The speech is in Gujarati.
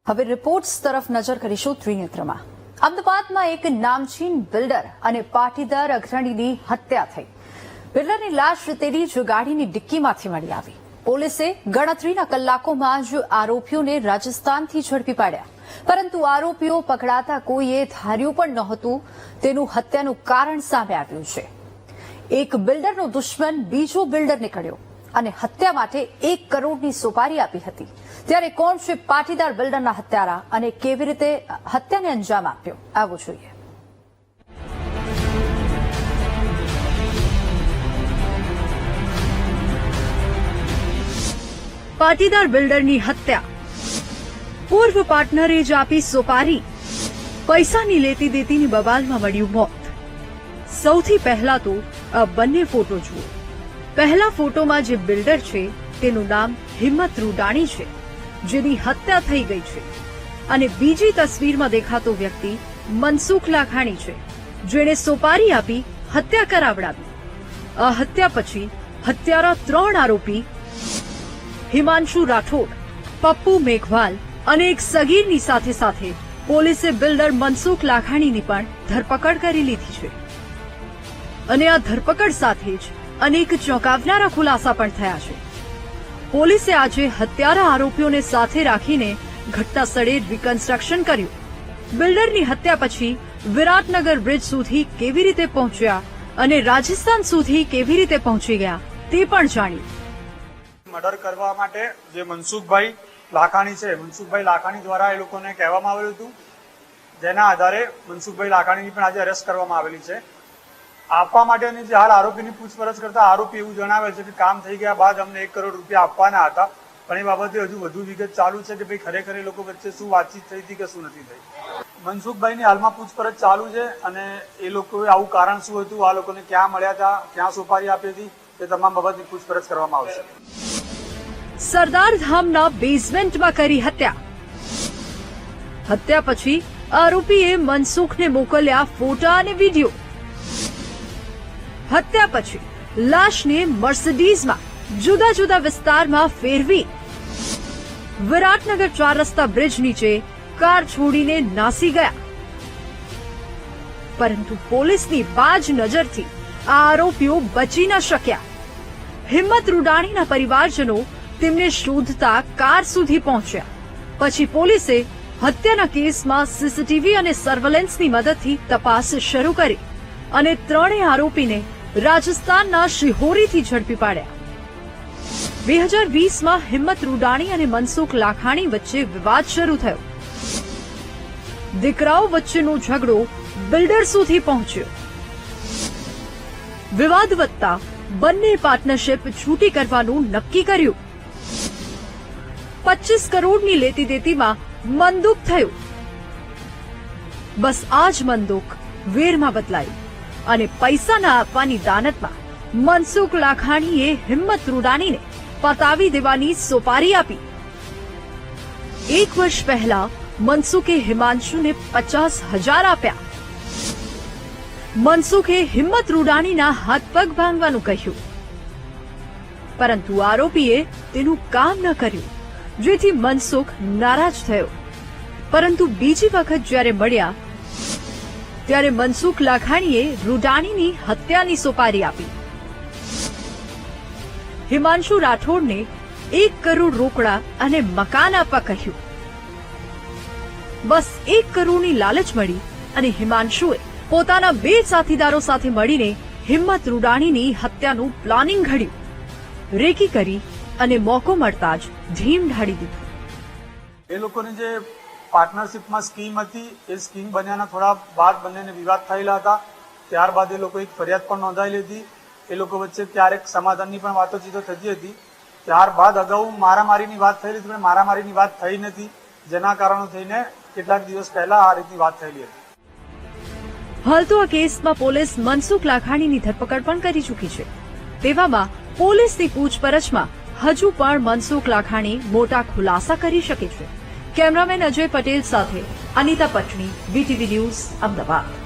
હવે રિપોર્ટ્સ તરફ નજર કરીશું ત્રિનેત્રમાં। અમદાવાદમાં એક નામચીન બિલ્ડર અને પાટીદાર અગ્રણીની હત્યા થઈ। બિલ્ડરની લાશ તેની જ ગાડીની ડિક્કીમાંથી મળી આવી। પોલીસે ગણતરીના કલાકોમાં જ આરોપીઓને રાજસ્થાનથી ઝડપી પાડ્યા, પરંતુ આરોપીઓ પકડાતા કોઈએ ધાર્યું પણ નહોતું તેનું હત્યાનું કારણ સામે આવ્યું છે। એક બિલ્ડરનો દુશ્મન બીજો બિલ્ડર નીકળ્યો અને હત્યા માટે 1 કરોડની સોપારી આપી હતી। ત્યારે કોણ છે પાટીદાર બિલ્ડરના હત્યારા અને કેવી રીતે હત્યાને અંજામ આપ્યો, આવો જોઈએ। પાટીદાર બિલ્ડરની હત્યા। પૂર્વ પાર્ટનરે જ આપી સોપારી, પૈસાની લેતી દેતીની બબાલમાં મળ્યું મોત। સૌથી પહેલા તો આ બંને ફોટો જુઓ। પહેલા ફોટોમાં જે બિલ્ડર છે તેનું નામ હિંમત રૂડાણી છે, જેની હત્યા થઈ ગઈ છે, અને બીજી તસવીરમાં દેખાતો વ્યક્તિ મનસુખ લાખાણી છે, જેણે સોપારી આપી હત્યા કરાવડાવી। આ હત્યા પછી હત્યારા 3 આરોપી હિમાંશુ રાઠોડ, પપ્પુ મેઘવાલ અને એક સગીરની સાથે સાથે પોલીસે બિલ્ડર મનસુખ લાખાણીની પણ ધરપકડ કરી લીધી છે, અને આ ધરપકડ સાથે જ અનેક ચોંકાવનારા ખુલાસા પણ થયા છે। પોલીસે આજે હત્યારા આરોપીઓને સાથે રાખીને ઘટના સ્થળે રિકન્સ્ટ્રક્શન કર્યું। બિલ્ડરની હત્યા પછી વિરાટનગર બ્રિજ સુધી કેવી રીતે પહોંચ્યા અને રાજસ્થાન સુધી કેવી રીતે પહોંચી ગયા તે પણ જાણ્યું। મર્ડર કરવા માટે જે મનસુખભાઈ લાખાણી છે, મનસુખભાઈ લાખાણી દ્વારા એ લોકોને કહેવામાં આવેલું હતું, જેના આધારે મનસુખભાઈ લાખાણીની પણ આજે અરેસ્ટ કરવામાં આવેલી છે। આપવા માટેની જે હાલ આરોપીની પૂછપરછ કરતા આરોપી એવું જણાવે છે કે કામ થઈ ગયા બાદ અમને 1 કરોડ રૂપિયા આપવાના હતા, પણ એ બાબતે હજુ વધુ વિગત ચાલુ છે કે ભાઈ ખરેખર એ લોકો વચ્ચે શું વાતચીત થઈ હતી કે શું નથી થઈ। મનસુખભાઈની હાલમાં પૂછપરછ ચાલુ છે, અને એ લોકોએ આવું કારણ શું હતું, આ લોકોને ક્યાં મળ્યા હતા, ક્યાં સોપારી આપી હતી, તે તમામ બાબતની પૂછપરછ કરવામાં આવશે। સરદાર ધામના બેઝમેન્ટમાં કરી હત્યા। હત્યા પછી આરોપીએ મનસુખને મોકલ્યા ફોટા અને વિડીયો। હત્યા પછી લાશને મર્સિડીઝમાં જુદા જુદા વિસ્તારમાં ફેરવી વિરાટનગર 4 રસ્તા બ્રિજ નીચે કાર છોડીને નાસી ગયા। પરંતુ પોલીસની બાજ નજરથી આ આરોપીઓ બચી ન શક્યા। હિંમત રૂડાણીના પરિવારજનો તેમને શોધતા કાર સુધી પહોંચ્યા। પછી પોલીસે હત્યાના કેસમાં સીસીટીવી અને સર્વેલન્સની મદદથી તપાસ શરૂ કરી અને 3 આરોપીને રાજસ્થાનના શિહોરીથી ઝડપી પાડ્યા। 2020માં હિંમત રૂડાણી અને મનસુખ લાખાણી વચ્ચે વિવાદ શરૂ થયો। દીકરાઓ વચ્ચેનો ઝઘડો બિલ્ડર સુધી પહોંચ્યો। વિવાદ વધતા બંને પાર્ટનરશિપ છૂટી કરવાનું નક્કી કર્યું। 25 કરોડની લેતી દેતીમાં મનદુખ થયું। બસ આ જ મનદુખ વેરમાં બદલાયું અને પૈસા ના આપવાની દાનતમાં મનસુખ લાખાણીએ હિંમત રૂડાણીને પતાવી દેવાની સોપારી આપી। 1 વર્ષ પહેલા મનસુખે હિમાંશુને 50,000 આપ્યા। મનસુખે હિંમત રૂડાણીના હાથ પગ ભાંગવાનું કહ્યું, પરંતુ આરોપીએ તેનું કામ ન કર્યું, જેથી મનસુખ નારાજ થયો। પરંતુ બીજી વખત જ્યારે મળ્યા ત્યારે મનસુખ લાખાણીએ રૂડાણીની હત્યાની સોપારી આપી। હિમાંશુ રાઠોડને 1 કરોડ રોકડા અને મકાન આપવા કહ્યું। બસ 1 કરોડની લાલચ મળી અને હિમાંશુએ પોતાના 2 સાથીદારો સાથે મળીને હિંમત રૂડાણીની હત્યાનું પ્લાનિંગ ઘડ્યું। રેકી કરી અને મોકો મળતા જ ધીમ ઢાળી દીધું। એ લોકોની જે પાર્ટનરશિપમાં સ્કીમ હતી, એ સ્કીમ બન્યાના થોડા બાદ બંનેને વિવાદ થયેલા હતા। ત્યારબાદ એ લોકો એક ફરિયાદ પણ નોંધાયેલી હતી। એ લોકો વચ્ચે ક્યારેક સમાધાનની પણ વાતોચીતો થતી હતી। ત્યારબાદ અગાઉ મારામારીની વાત થયેલી હતી, પણ મારામારીની વાત થઈ નથી, જેના કારણો થઈને કેટલાક દિવસ પહેલા આ રીતની વાત થયેલી હતી। હાલ તો આ કેસમાં પોલીસ મનસુખ લાખાણીની ધરપકડ પણ કરી ચૂકી છે। તેવામાં પોલીસની પૂછપરછમાં હજુ પણ મનસુખ લાખાણી મોટા ખુલાસા કરી શકે છે। કેમેરામેન અજય પટેલ સાથે અનિતા પટણી, VTV ન્યૂઝ, અમદાવાદ।